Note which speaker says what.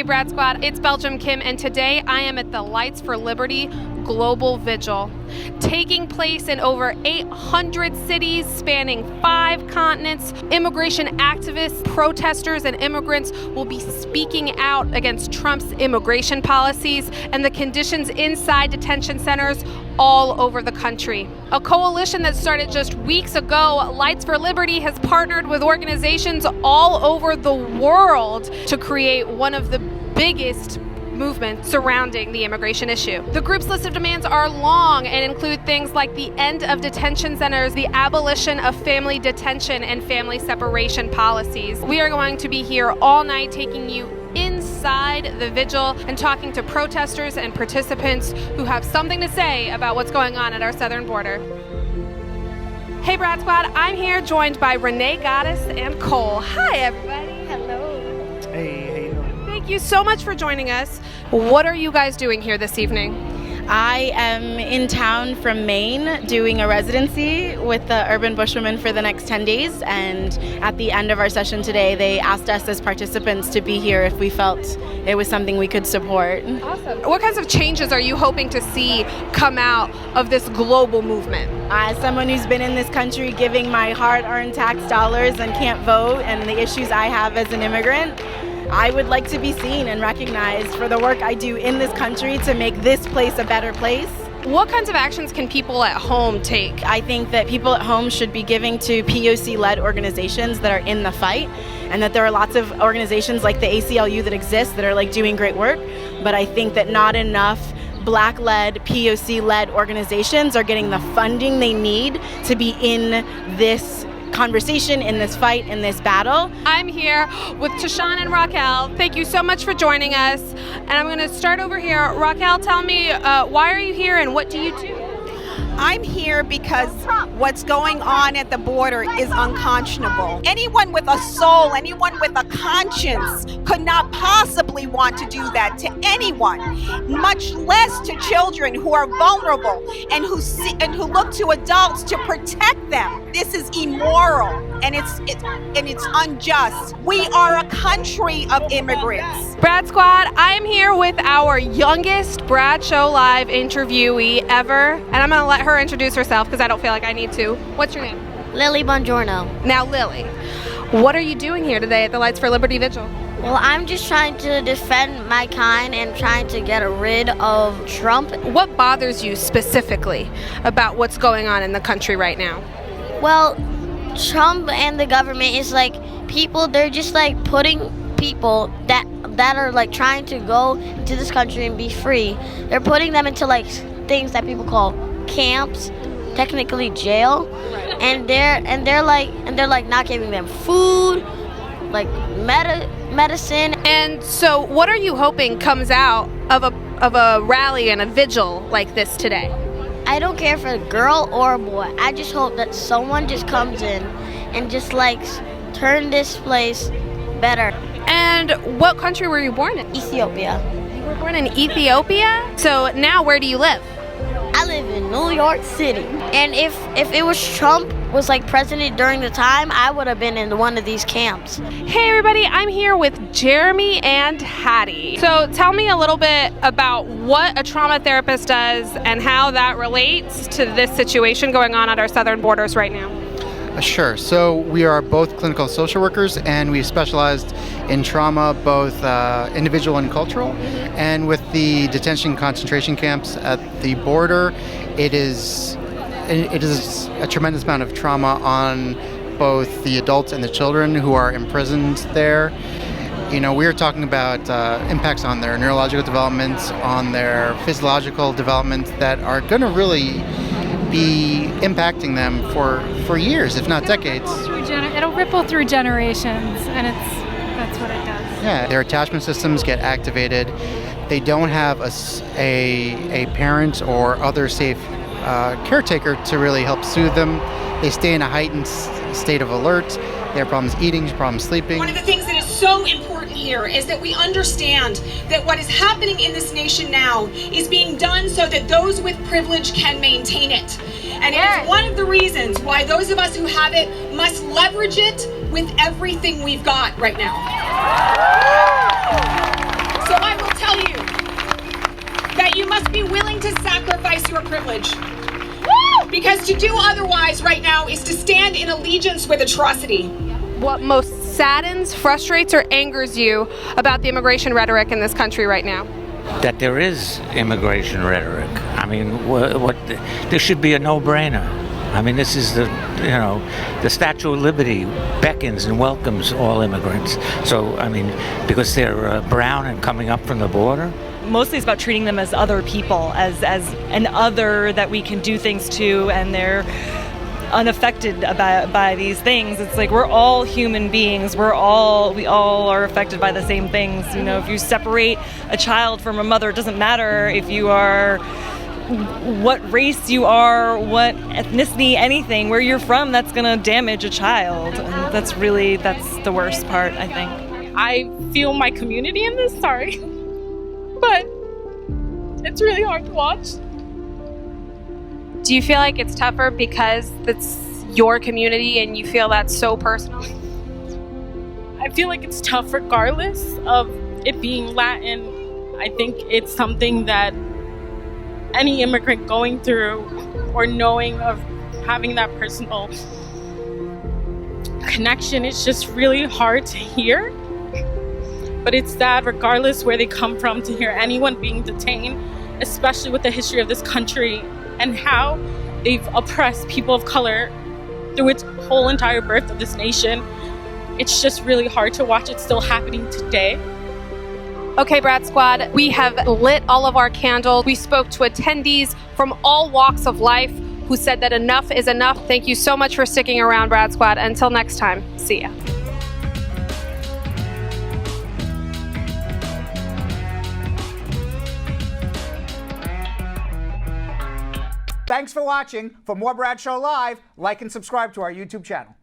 Speaker 1: Hey Brad Squad, it's Belgium Kim, and today I am at the Lights for Liberty Global Vigil, taking place in over 800 cities spanning 5 continents. Immigration activists, protesters, and immigrants will be speaking out against Trump's immigration policies and the conditions inside detention centers all over the country. A coalition that started just weeks ago, Lights for Liberty has partnered with organizations all over the world to create one of the biggest movement surrounding the immigration issue. The group's list of demands are long and include things like the end of detention centers, the abolition of family detention, and family separation policies. We are going to be here all night taking you inside the vigil and talking to protesters and participants who have something to say about what's going on at our southern border. Hey Brad Squad, I'm here joined by Renee Goddess and Cole. Hi everybody.
Speaker 2: Hello.
Speaker 3: Hey, how you doing?
Speaker 1: Thank you so much for joining us. What are you guys doing here this evening?
Speaker 2: I am in town from Maine doing a residency with the Urban Bushwomen for the next 10 days, and at the end of our session today they asked us as participants to be here if we felt it was something we could support.
Speaker 1: Awesome. What kinds of changes are you hoping to see come out of this global movement?
Speaker 2: As someone who's been in this country giving my hard-earned tax dollars and can't vote, and the issues I have as an immigrant, I would like to be seen and recognized for the work I do in this country to make this place a better place.
Speaker 1: What kinds of actions can people at home take?
Speaker 2: I think that people at home should be giving to POC-led organizations that are in the fight, and that there are lots of organizations like the ACLU that exist that are like doing great work, but I think that not enough Black-led, POC-led organizations are getting the funding they need to be in this conversation, in this fight, in this battle.
Speaker 1: I'm here with Tashawn and Raquel. Thank you so much for joining us. And I'm going to start over here. Raquel, tell me, why are you here and what do you do?
Speaker 4: I'm here because what's going on at the border is unconscionable. Anyone with a soul, anyone with a conscience could not possibly want to do that to anyone, much less to children who are vulnerable and who look to adults to protect them. This is immoral and it's unjust. We are a country of immigrants.
Speaker 1: Brad Squad, I am here with our youngest Brad Show Live interviewee ever, and I'm going to let her introduce herself because I don't feel like I need to. What's your name?
Speaker 5: Lily Bongiorno.
Speaker 1: Now, Lily, what are you doing here today at the Lights for Liberty Vigil?
Speaker 5: Well, I'm just trying to defend my kind and trying to get rid of Trump.
Speaker 1: What bothers you specifically about what's going on in the country right now?
Speaker 5: Well, Trump and the government is like people, they're just like putting people that are like trying to go to this country and be free. They're putting them into like things that people call camps, technically jail, and they're like not giving them food, like medicine.
Speaker 1: And so what are you hoping comes out of a rally and a vigil like this today?
Speaker 5: I don't care if it's a girl or a boy. I just hope that someone just comes in and just like turn this place better.
Speaker 1: And what country were you born in?
Speaker 5: Ethiopia.
Speaker 1: You were born in Ethiopia? So now where do you live?
Speaker 5: I live in New York City. And if it was Trump was like president during the time, I would have been in one of these camps.
Speaker 1: Hey everybody, I'm here with Jeremy and Hattie. So tell me a little bit about what a trauma therapist does and how that relates to this situation going on at our southern borders right now.
Speaker 3: Sure. So we are both clinical social workers, and we specialized in trauma, both individual and cultural. And with the detention concentration camps at the border, it is a tremendous amount of trauma on both the adults and the children who are imprisoned there. You know, we're talking about impacts on their neurological development, on their physiological development that are going to really be impacting them for years, if not decades.
Speaker 6: It'll ripple through generations, and that's what it does.
Speaker 3: Yeah, their attachment systems get activated. They don't have a parent or other safe caretaker to really help soothe them. They stay in a heightened state of alert. They have problems eating, problems sleeping.
Speaker 7: One of the things that is so important here is that we understand that what is happening in this nation now is being done so that those with privilege can maintain it. And it is one of the reasons why those of us who have it must leverage it with everything we've got right now. your privilege. Because to do otherwise right now is to stand in allegiance with atrocity.
Speaker 1: What most saddens, frustrates, or angers you about the immigration rhetoric in this country right now?
Speaker 8: That there is immigration rhetoric. I mean, this should be a no-brainer. I mean, this is the Statue of Liberty beckons and welcomes all immigrants. So, I mean, because they're brown and coming up from the border.
Speaker 9: Mostly it's about treating them as other people, as an other that we can do things to, and they're unaffected by these things. It's like we're all human beings. We all are affected by the same things. You know, if you separate a child from a mother, it doesn't matter if you are what race you are, what ethnicity, anything, where you're from, that's going to damage a child. And that's the worst part, I think.
Speaker 10: I feel my community in this, sorry. But it's really hard to watch.
Speaker 1: Do you feel like it's tougher because it's your community and you feel that's so personal?
Speaker 10: I feel like it's tough regardless of it being Latin. I think it's something that any immigrant going through or knowing of having that personal connection is just really hard to hear. But it's sad regardless where they come from to hear anyone being detained, especially with the history of this country and how they've oppressed people of color through its whole entire birth of this nation. It's just really hard to watch it still happening today.
Speaker 1: Okay, Brat Squad, we have lit all of our candles. We spoke to attendees from all walks of life who said that enough is enough. Thank you so much for sticking around, Brat Squad. Until next time, see ya.
Speaker 11: Thanks for watching. For more Brad Show Live, like and subscribe to our YouTube channel.